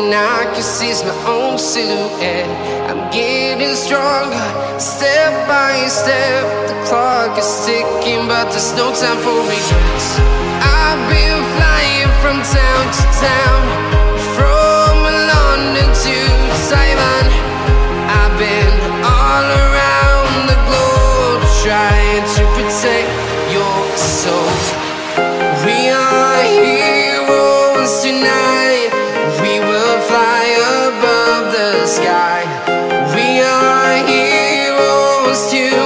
and I can see my own silhouette. I'm getting stronger, step by step. The clock is ticking, but there's no time for regrets. I've been flying from town to town, from London to Taiwan. I've been all around the globe, trying to protect your soul. We are heroes tonight. We will fly above the sky. We are heroes tonight.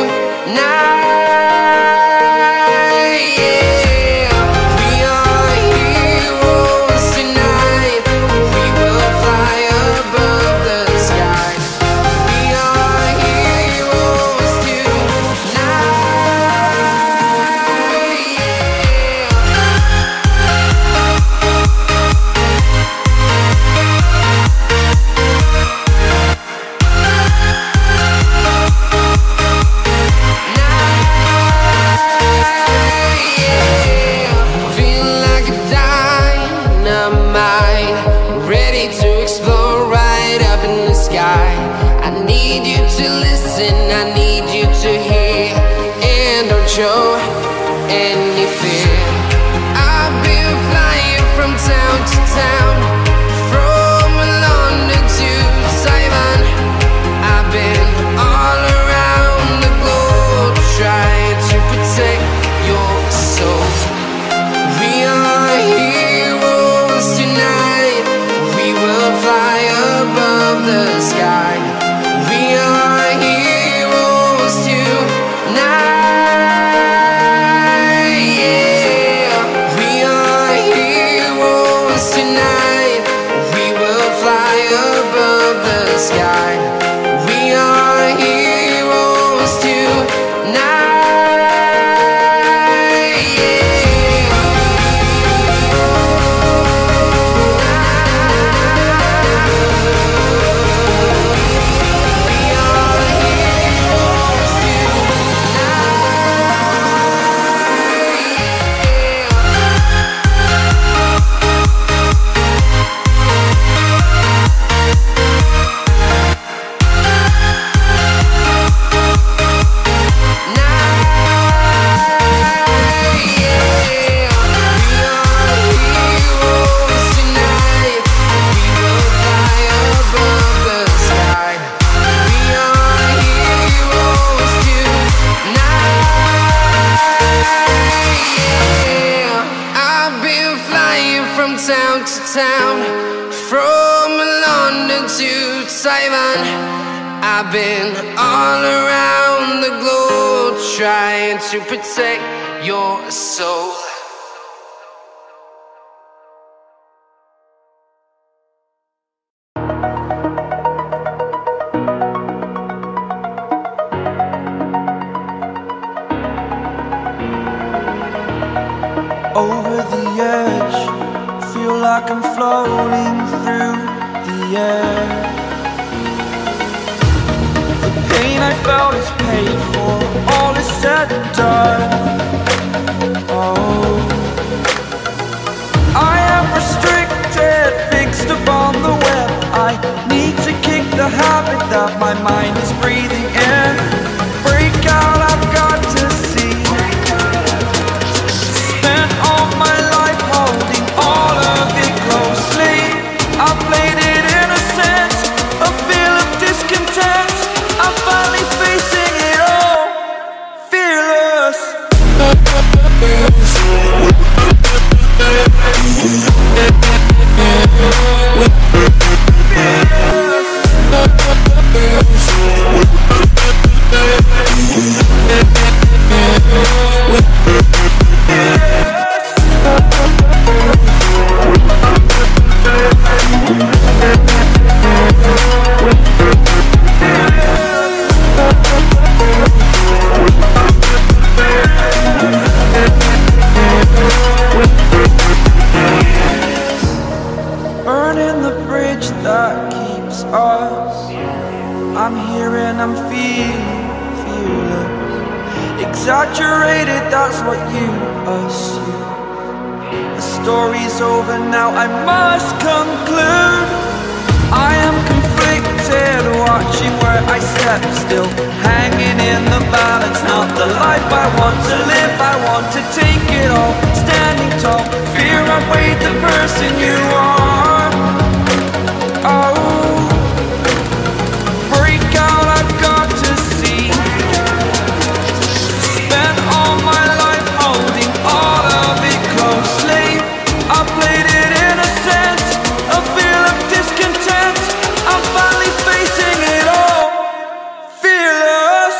Show any fear. I've been flying from town to town, from London to Taiwan. I've been all around the globe, trying to protect your soul. We are heroes tonight. We will fly above the sky. We are heroes tonight. I've been all around the globe, trying to protect your soul. Over the edge, feel like I'm floating through the air. Pain I felt is paid for, all is said and done. Oh, I am restricted, fixed upon the web. I need to kick the habit that my mind is breathing in. Break out, I've got to see. Spent all my life holding all of it closely. I played it innocent, a feel of discontent. I'm finally facing it all, fearless. Burning the bridge that keeps us. I'm here and I'm feeling fearless. Exaggerated, that's what you assume. The story's over now, I must conclude. I am conflicted, watching where I step still, hanging in the balance. Not the life I want to live, I want to take it all. Standing tall, fear I weighed the person you are. Oh, break out, I've got to see. Spent all my life holding all of it closely. I played it innocent, a feel of discontent. I'm finally facing it all, fearless.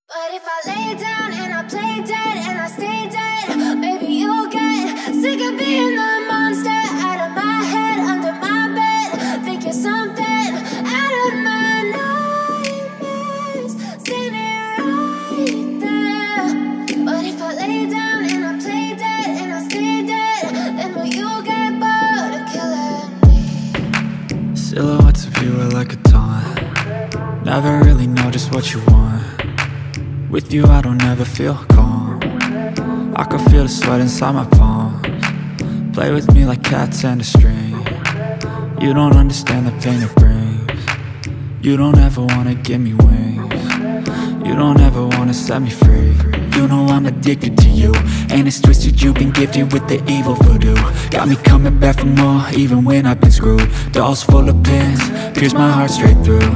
But if I lay down and I play dead and I stay dead, maybe you'll get sick of being the monster out of my head, under my bed. Think you're something out of my nightmares, standing right there. But if I lay down and I play dead and I stay dead, then will you get bored of killing me? Silhouettes of you are like a taunt. Never really know just what you want. With you I don't ever feel calm. I can feel the sweat inside my palms. Play with me like cats and a string. You don't understand the pain it brings. You don't ever wanna give me wings. You don't ever wanna set me free. You know I'm addicted to you, and it's twisted, you've been gifted with the evil voodoo. Got me coming back for more, even when I've been screwed. Dolls full of pins, pierce my heart straight through.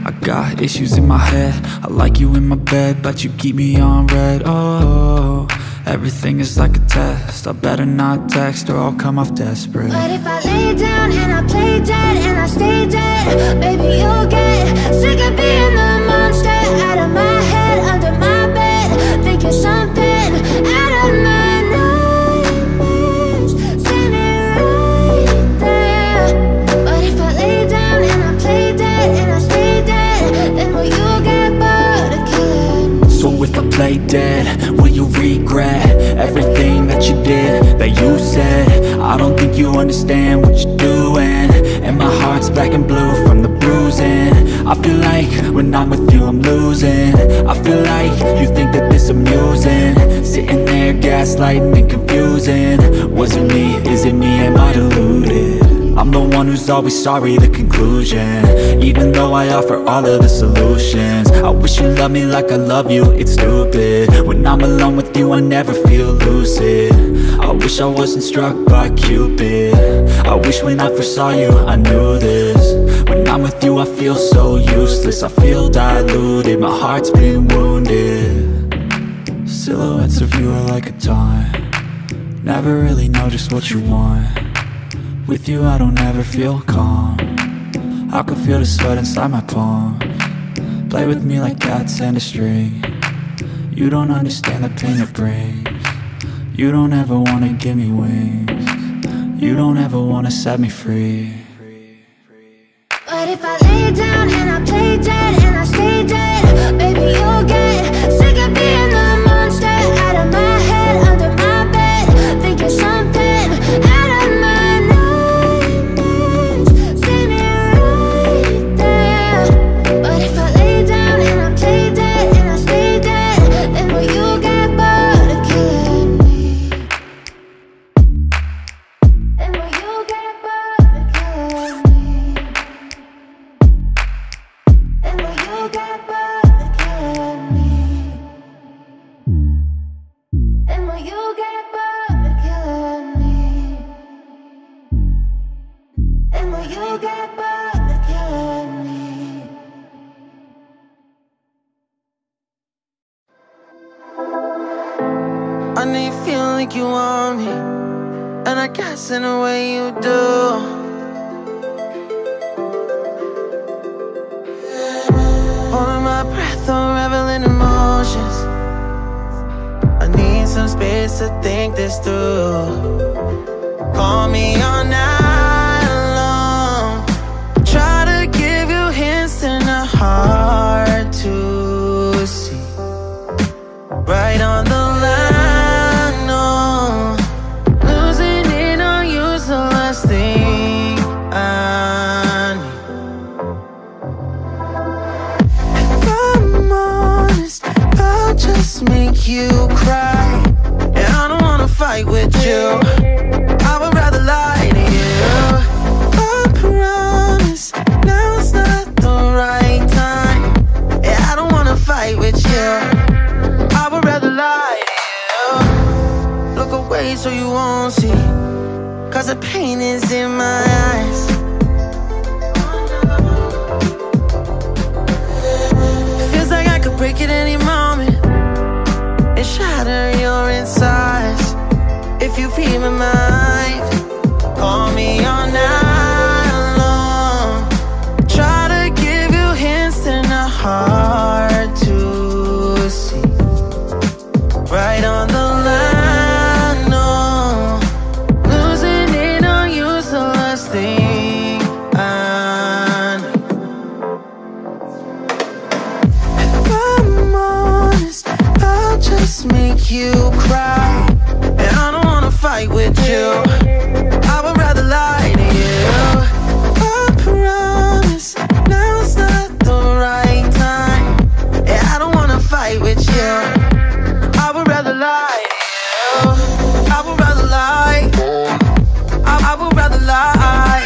I got issues in my head, I like you in my bed, but you keep me on red. Oh, Everything is like a test. I better not text or I'll come off desperate. But if I lay down and I play dead and I stay dead, baby, you'll get sick of being the monster out of my head, under my bed, thinking something out of my nightmares, standing right there. But if I lay down and I play dead and I stay dead, then will you get bored of killing me? So if I play dead, will you regret everything that you did, that you said? I don't think you understand what you're doing, and my heart's black and blue from the bruising. I feel like when I'm with you I'm losing. I feel like you think that this amusing, sitting there gaslighting and confusing. Was it me? Is it me? Am I deluded? I'm the one who's always sorry, the conclusion, even though I offer all of the solutions. I wish you loved me like I love you, it's stupid. When I'm alone with you I never feel lucid. I wish I wasn't struck by Cupid. I wish when I first saw you I knew this. When I'm with you I feel so useless, I feel diluted, my heart's been wounded. Silhouettes of you are like a taunt, never really know just what you want. With you I don't ever feel calm, I can feel the sweat inside my palms. Play with me like cats and a string. You don't understand the pain it brings. You don't ever wanna give me wings. You don't ever wanna set me free. But if I lay down and I play dead and I stay dead, baby, you'll get sick of being the monster out of my head, under my bed, thinking something out of my nightmares, standing right there. But if I lay down and I play dead and I stay dead, then will you get bored of killing me? Then will you get bored of killing me? Then will you get bored of killing me? Then will you get bored of killing me? Then will you get bored of killing me? I know you feel like you want me, and I guess in a way you do. Holding my breath, unraveling emotions. I need some space to think this through. Call me all night long, try to give you hints and a hard to see. Right on the line, no, losing it on you's the last thing I need. If I'm honest, I'll just make you cry, and I don't wanna fight with you, I would rather lie to you. I promise, now's not the right time, and I don't wanna fight with you, I would rather lie to you. Look away so you won't see, cause the pain is in my eyes. Feels like I could break at any moment and shatter your insides. If you read my mind, call me all night long, try to give you hints and a hard to see. Right on the line, no, losing it on you's the last thing I need. If I'm honest, I'll just make you cry, and I don't wanna fight with you, I would rather lie to you. I promise, now's not the right time, and I don't wanna fight with you, I would rather lie to you. I would rather lie, I would rather lie.